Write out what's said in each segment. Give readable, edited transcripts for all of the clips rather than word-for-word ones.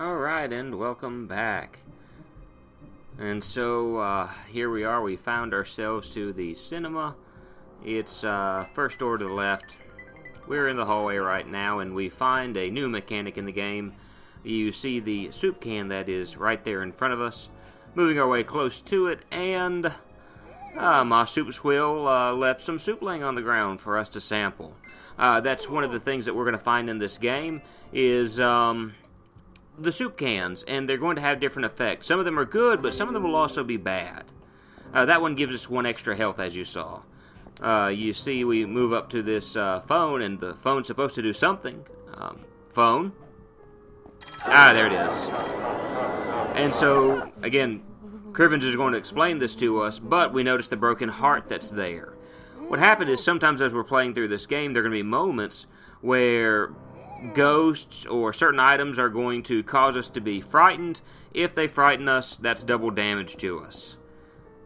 Alright, and welcome back. And so, here we are. We found ourselves to the cinema. It's, first door to the left. We're in the hallway right now, and we find a new mechanic in the game. You see the soup can that is right there in front of us. Moving our way close to it, and my soup swill left some soup laying on the ground for us to sample. That's one of the things that we're going to find in this game, is, the soup cans, and they're going to have different effects. Some of them are good, but some of them will also be bad. That one gives us 1 extra health, as you saw. You see we move up to this phone, and the phone's supposed to do something. Phone. There it is. And so, again, Crivens is going to explain this to us, but we notice the broken heart that's there. What happened is sometimes as we're playing through this game, there are going to be moments where ghosts or certain items are going to cause us to be frightened. If they frighten us, that's double damage to us.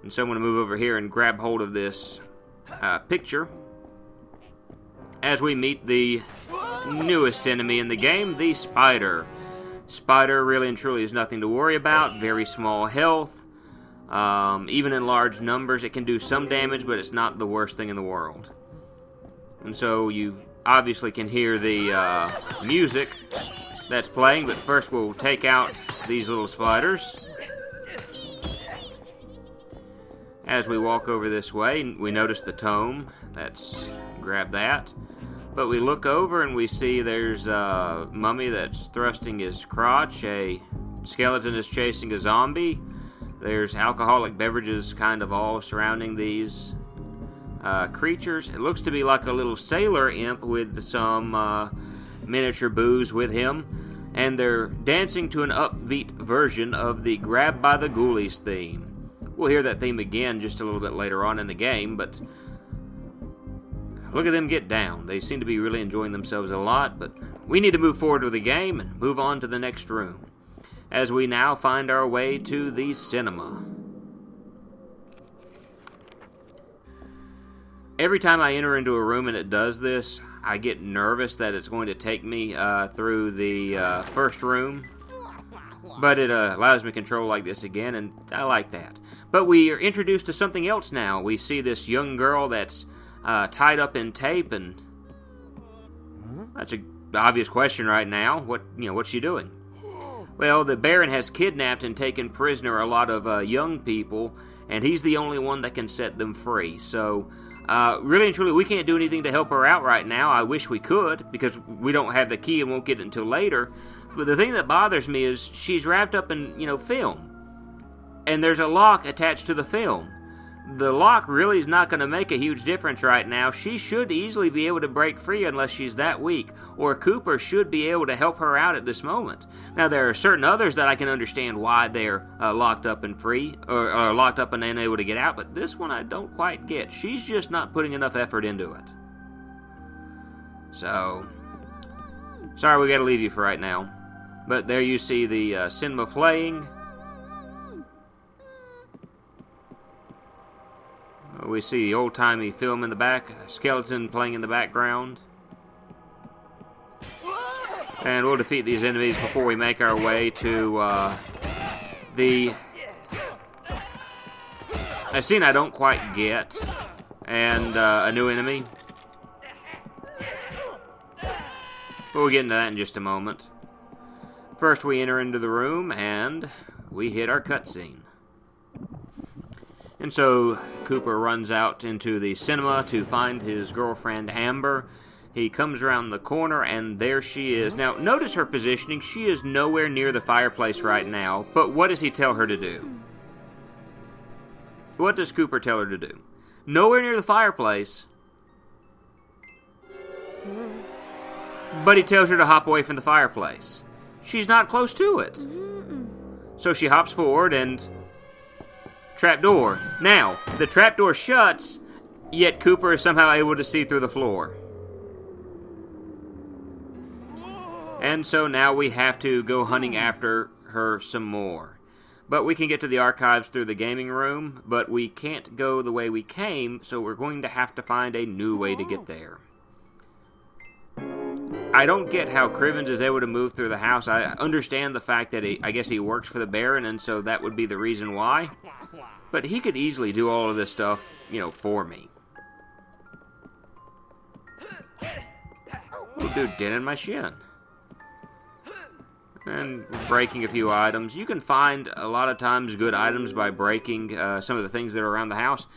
And so I'm going to move over here and grab hold of this picture as we meet the newest enemy in the game, the spider. Spider really and truly is nothing to worry about. Very small health. Even in large numbers, it can do some damage, but it's not the worst thing in the world. And so you obviously can hear the music that's playing, but first we'll take out these little spiders. As we walk over this way, we notice the tome. Let's grab that. But we look over and we see there's a mummy that's thrusting his crotch. A skeleton is chasing a zombie. There's alcoholic beverages kind of all surrounding these creatures. It looks to be like a little sailor imp with some miniature booze with him, and they're dancing to an upbeat version of the Grab by the Ghoulies theme. We'll hear that theme again just a little bit later on in the game, but look at them get down. They seem to be really enjoying themselves a lot, but we need to move forward with the game and move on to the next room, as we now find our way to the cinema. Every time I enter into a room and it does this, I get nervous that it's going to take me through the first room. But it allows me control like this again, and I like that. But we are introduced to something else now. We see this young girl that's tied up in tape, and that's an obvious question right now. What's she doing? Well, the Baron has kidnapped and taken prisoner a lot of young people, and he's the only one that can set them free. So, really and truly, we can't do anything to help her out right now. I wish we could, because we don't have the key and won't get it until later. But the thing that bothers me is she's wrapped up in, film. And there's a lock attached to the film. The lock really is not going to make a huge difference right now. She should easily be able to break free unless she's that weak. Or Cooper should be able to help her out at this moment. Now, there are certain others that I can understand why they're locked up and free, or locked up and unable to get out, but this one I don't quite get. She's just not putting enough effort into it. So, sorry we gotta leave you for right now. But there you see the cinema playing. We see the old-timey film in the back, a skeleton playing in the background. And we'll defeat these enemies before we make our way to a scene I don't quite get, and a new enemy. We'll get into that in just a moment. First we enter into the room, and we hit our cutscene. And so Cooper runs out into the cinema to find his girlfriend Amber. He comes around the corner, and there she is. Now, notice her positioning. She is nowhere near the fireplace right now, but what does he tell her to do? What does Cooper tell her to do? Nowhere near the fireplace, but he tells her to hop away from the fireplace. She's not close to it. So she hops forward and trapdoor. Now, the trapdoor shuts, yet Cooper is somehow able to see through the floor. And so now we have to go hunting after her some more. But we can get to the archives through the gaming room, but we can't go the way we came, so we're going to have to find a new way to get there. I don't get how Crivens is able to move through the house. I understand the fact that I guess he works for the Baron, and so that would be the reason why. But he could easily do all of this stuff, you know, for me. Oh, dude, dent in my shin. And breaking a few items. You can find a lot of times good items by breaking some of the things that are around the house.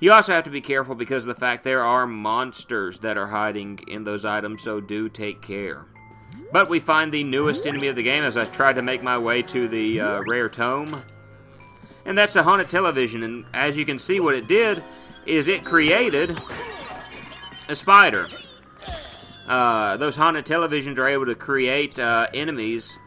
You also have to be careful because of the fact there are monsters that are hiding in those items, so do take care. But we find the newest enemy of the game as I tried to make my way to the rare tome. And that's a haunted television, and as you can see what it did is it created a spider. Those haunted televisions are able to create enemies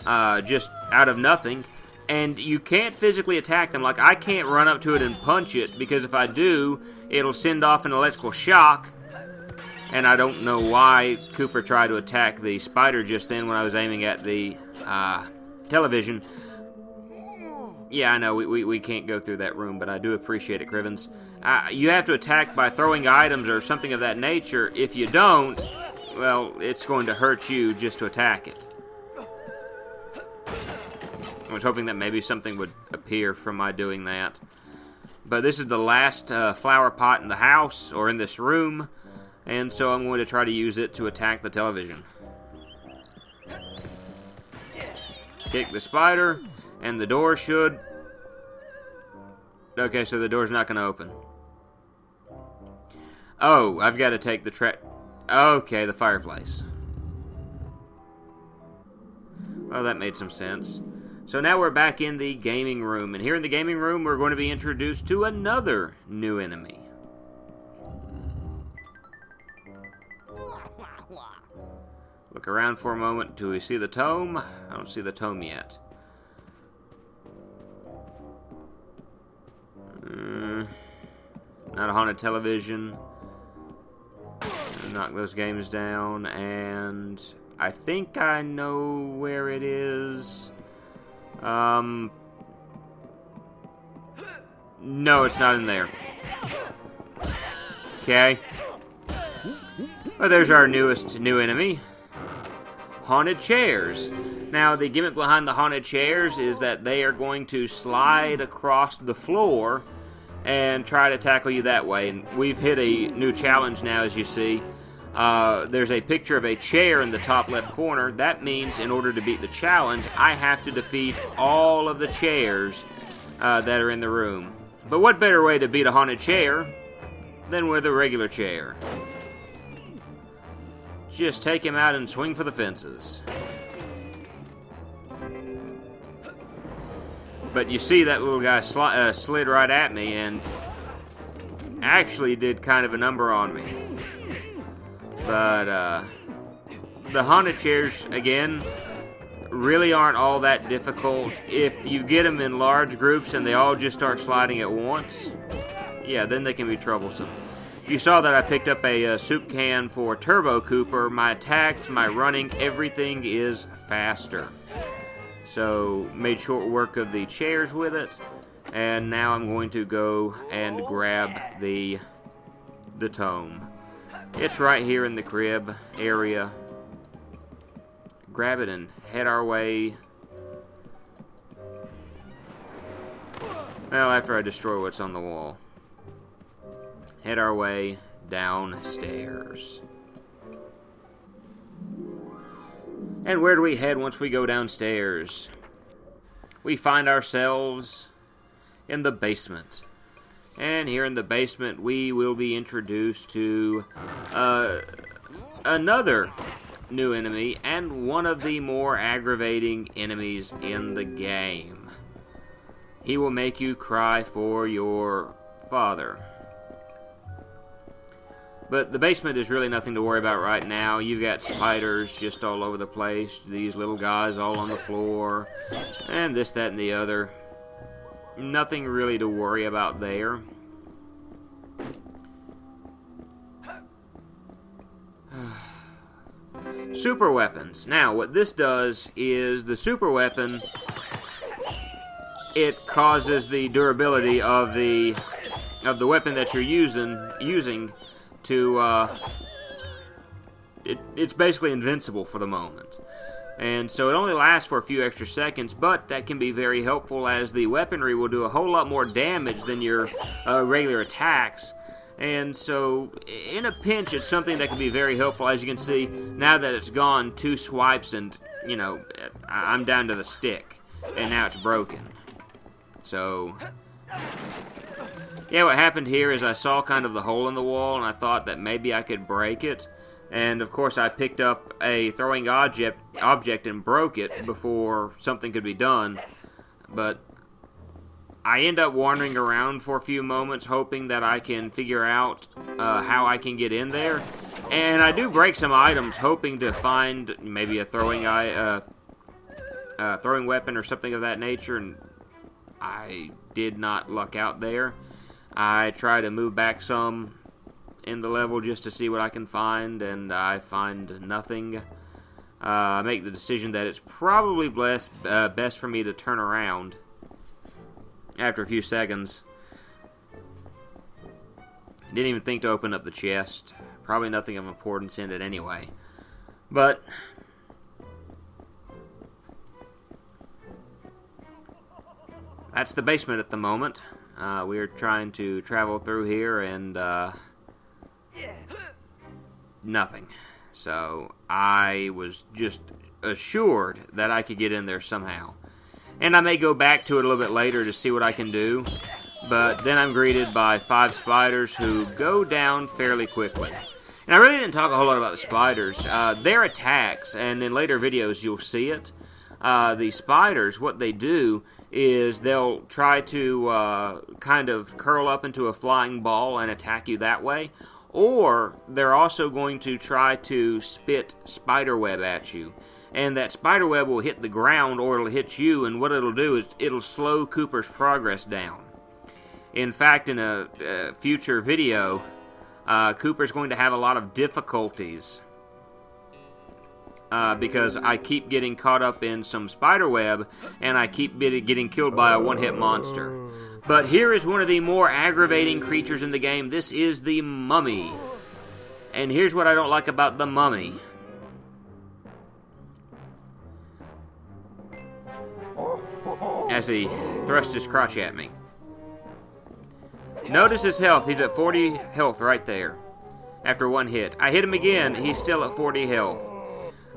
just out of nothing. And you can't physically attack them. Like, I can't run up to it and punch it, because if I do, it'll send off an electrical shock. And I don't know why Cooper tried to attack the spider just then when I was aiming at the television. Yeah, I know, we can't go through that room, but I do appreciate it, Crivens. You have to attack by throwing items or something of that nature. If you don't, well, it's going to hurt you just to attack it. I was hoping that maybe something would appear from my doing that. But this is the last flower pot in the house, or in this room, and so I'm going to try to use it to attack the television. Kick the spider, and the door should... Okay, so the door's not going to open. Oh, I've got to take the Okay, the fireplace. Well, that made some sense. So now we're back in the gaming room, and here in the gaming room we're going to be introduced to another new enemy. Look around for a moment. Do we see the tome? I don't see the tome yet. Not a haunted television. Knock those games down, and I think I know where it is. No, it's not in there. Okay. Well, there's our newest new enemy. Haunted chairs. Now, the gimmick behind the haunted chairs is that they are going to slide across the floor and try to tackle you that way. And we've hit a new challenge now, as you see. There's a picture of a chair in the top left corner. That means in order to beat the challenge, I have to defeat all of the chairs that are in the room. But what better way to beat a haunted chair than with a regular chair? Just take him out and swing for the fences. But you see that little guy slid right at me and actually did kind of a number on me. But the haunted chairs, again, really aren't all that difficult. If you get them in large groups and they all just start sliding at once, yeah, then they can be troublesome. You saw that I picked up a soup can for Turbo Cooper. My attacks, my running, everything is faster. So, made short work of the chairs with it. And now I'm going to go and grab the tome. It's right here in the crib area. Grab it and head our way. Well, after I destroy what's on the wall. Head our way downstairs. And where do we head once we go downstairs? We find ourselves in the basement. And here in the basement, we will be introduced to another new enemy, and one of the more aggravating enemies in the game. He will make you cry for your father. But the basement is really nothing to worry about right now. You've got spiders just all over the place. These little guys all on the floor. And this, that, and the other. Nothing really to worry about there. Super weapons. Now, what this does is the super weapon, it causes the durability of the weapon that you're using to it's basically invincible for the moment. And so it only lasts for a few extra seconds, but that can be very helpful as the weaponry will do a whole lot more damage than your regular attacks. And so in a pinch, it's something that can be very helpful. As you can see, now that it's gone, 2 swipes and, you know, I'm down to the stick. And now it's broken. So, yeah, what happened here is I saw kind of the hole in the wall, and I thought that maybe I could break it. And, of course, I picked up a throwing object and broke it before something could be done. But I end up wandering around for a few moments, hoping that I can figure out how I can get in there. And I do break some items, hoping to find maybe a throwing weapon or something of that nature, and I did not luck out there. I try to move back some in the level just to see what I can find, and I find nothing. I make the decision that it's probably best for me to turn around after a few seconds. Didn't even think to open up the chest. Probably nothing of importance in it anyway. But that's the basement at the moment. We're trying to travel through here and nothing. So I was just assured that I could get in there somehow. And I may go back to it a little bit later to see what I can do. But then I'm greeted by 5 spiders who go down fairly quickly. And I really didn't talk a whole lot about the spiders. Their attacks, and in later videos you'll see it. The spiders, what they do is they'll try to kind of curl up into a flying ball and attack you that way. Or they're also going to try to spit spiderweb at you. And that spiderweb will hit the ground or it'll hit you, and what it'll do is it'll slow Cooper's progress down. In fact, in a future video, Cooper's going to have a lot of difficulties because I keep getting caught up in some spiderweb and I keep getting killed by a one-hit monster. But here is one of the more aggravating creatures in the game. This is the mummy. And here's what I don't like about the mummy. As he thrusts his crotch at me. Notice his health. He's at 40 health right there. After one hit. I hit him again. He's still at 40 health.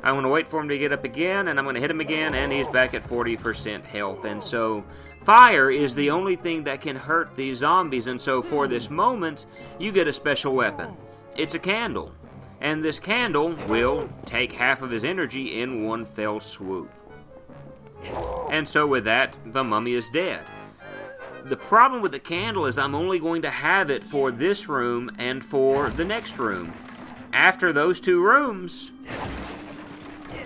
I'm going to wait for him to get up again, and I'm going to hit him again, and he's back at 40% health. And so fire is the only thing that can hurt these zombies. And so for this moment, you get a special weapon. It's a candle. And this candle will take half of his energy in one fell swoop. And so with that, the mummy is dead. The problem with the candle is I'm only going to have it for this room and for the next room. After those 2 rooms,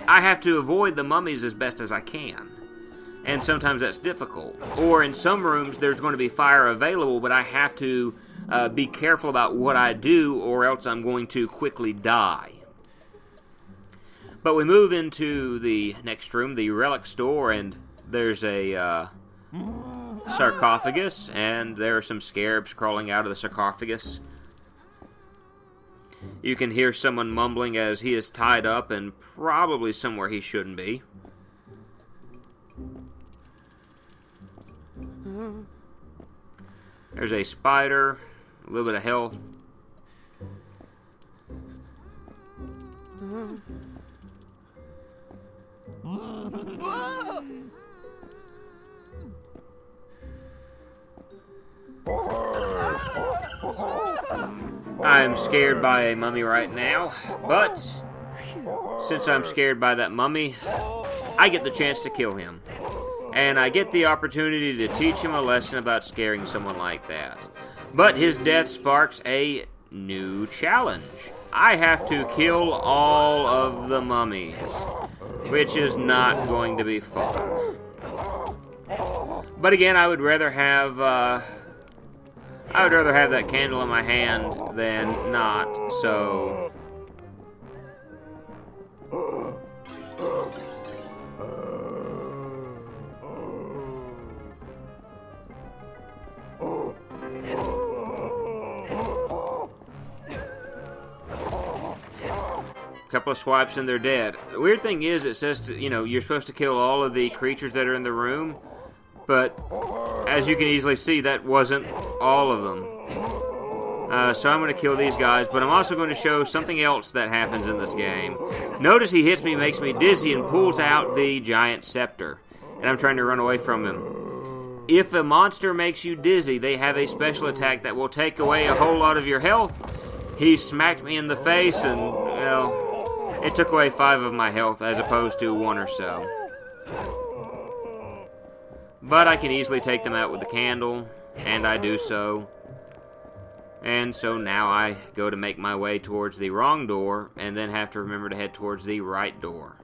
I have to avoid the mummies as best as I can. And sometimes that's difficult. Or in some rooms, there's going to be fire available, but I have to be careful about what I do, or else I'm going to quickly die. But we move into the next room, the Relic Store, and there's a sarcophagus, and there are some scarabs crawling out of the sarcophagus. You can hear someone mumbling as he is tied up and probably somewhere he shouldn't be. There's a spider, a little bit of health. I'm scared by a mummy right now, but since I'm scared by that mummy, I get the chance to kill him. And I get the opportunity to teach him a lesson about scaring someone like that. But his death sparks a new challenge. I have to kill all of the mummies, which is not going to be fun. But again, I would rather have that candle in my hand than not, so couple of swipes and they're dead. The weird thing is, it says you're supposed to kill all of the creatures that are in the room, but as you can easily see, that wasn't all of them. So I'm going to kill these guys, but I'm also going to show something else that happens in this game. Notice he hits me, makes me dizzy, and pulls out the giant scepter, and I'm trying to run away from him. If a monster makes you dizzy, they have a special attack that will take away a whole lot of your health. He smacked me in the face, and, well, it took away 5 of my health as opposed to 1 or so. But I can easily take them out with a candle, and I do so. And so now I go to make my way towards the wrong door, and then have to remember to head towards the right door.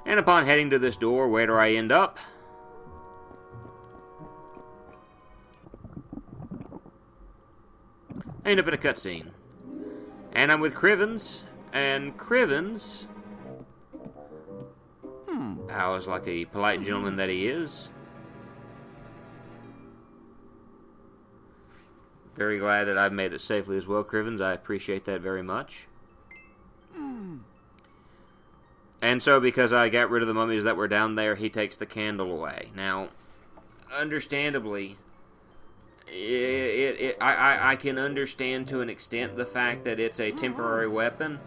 And upon heading to this door, where do I end up? I end up in a cutscene. And I'm with Crivens, and Crivens bows like a polite gentleman that he is. Very glad that I've made it safely as well, Crivens. I appreciate that very much. And so, because I got rid of the mummies that were down there, he takes the candle away. Now, understandably, I can understand to an extent the fact that it's a temporary weapon,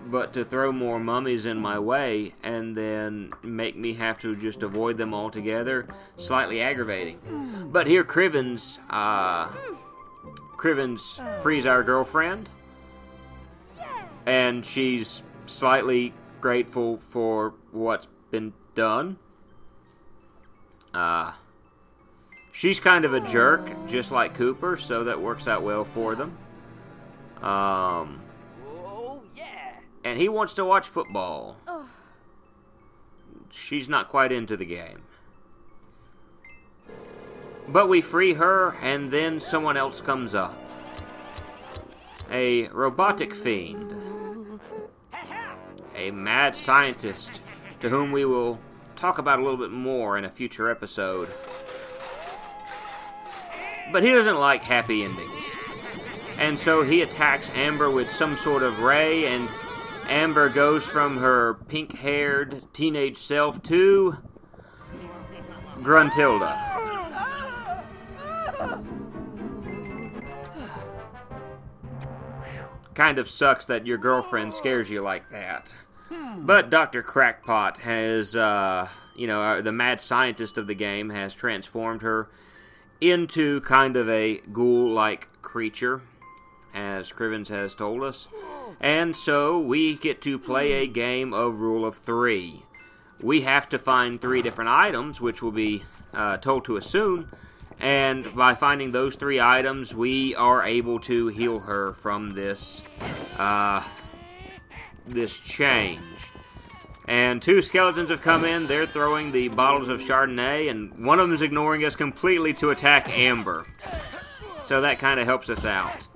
but to throw more mummies in my way and then make me have to just avoid them altogether, slightly aggravating. But here, Crivens frees our girlfriend, and she's slightly grateful for what's been done. She's kind of a jerk, just like Cooper, so that works out well for them. And he wants to watch football. She's not quite into the game. But we free her, and then someone else comes up. A robotic fiend. A mad scientist, to whom we will talk about a little bit more in a future episode. But he doesn't like happy endings. And so he attacks Amber with some sort of ray, and Amber goes from her pink-haired teenage self to Gruntilda. Kind of sucks that your girlfriend scares you like that. But Dr. Crackpot has, the mad scientist of the game has transformed her into kind of a ghoul-like creature, as Crivens has told us. And so we get to play a game of Rule of 3. We have to find 3 different items, which will be told to us soon. And by finding those 3 items, we are able to heal her from this change. And 2 skeletons have come in. They're throwing the bottles of Chardonnay, and one of them is ignoring us completely to attack Amber. So that kind of helps us out.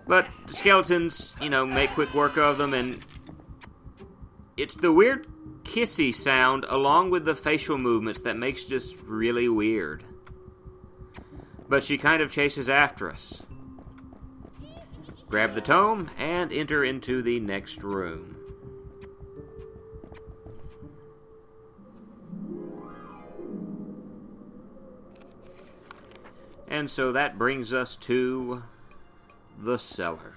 But the skeletons, make quick work of them, and it's the weird kissy sound along with the facial movements that makes this really weird. But she kind of chases after us. Grab the tome and enter into the next room. And so that brings us to the cellar.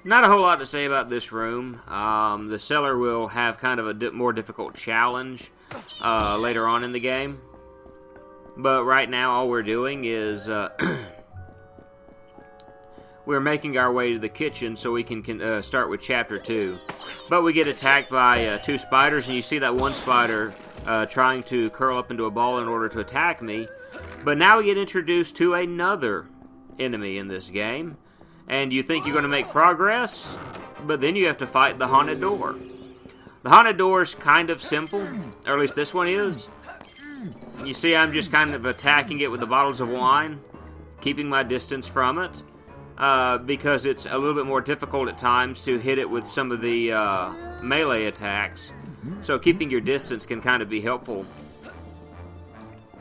Not a whole lot to say about this room. The cellar will have kind of a more difficult challenge later on in the game. But right now all we're doing is we're making our way to the kitchen so we can start with Chapter 2. But we get attacked by 2 spiders, and you see that one spider trying to curl up into a ball in order to attack me. But now we get introduced to another enemy in this game. And you think you're going to make progress, but then you have to fight the haunted door. The haunted door is kind of simple, or at least this one is. You see, I'm just kind of attacking it with the bottles of wine, keeping my distance from it, because it's a little bit more difficult at times to hit it with some of the melee attacks. So keeping your distance can kind of be helpful.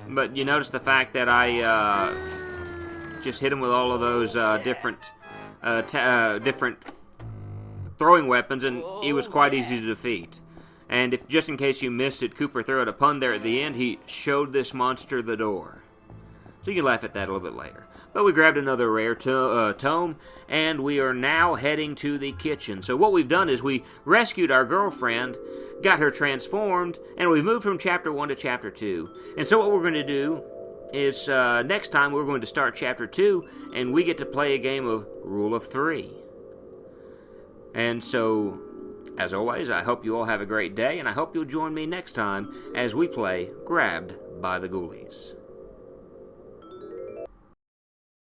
But you notice the fact that just hit him with all of those different throwing weapons, and he was quite easy to defeat. And if just in case you missed it, Cooper threw out a pun there at the end. He showed this monster the door. So you can laugh at that a little bit later. But we grabbed another rare tome, and we are now heading to the kitchen. So what we've done is we rescued our girlfriend, got her transformed, and we've moved from Chapter 1 to Chapter 2. And so what we're going to do is next time we're going to start Chapter 2, and we get to play a game of Rule of 3. And so, as always, I hope you all have a great day, and I hope you'll join me next time as we play Grabbed by the Ghoulies.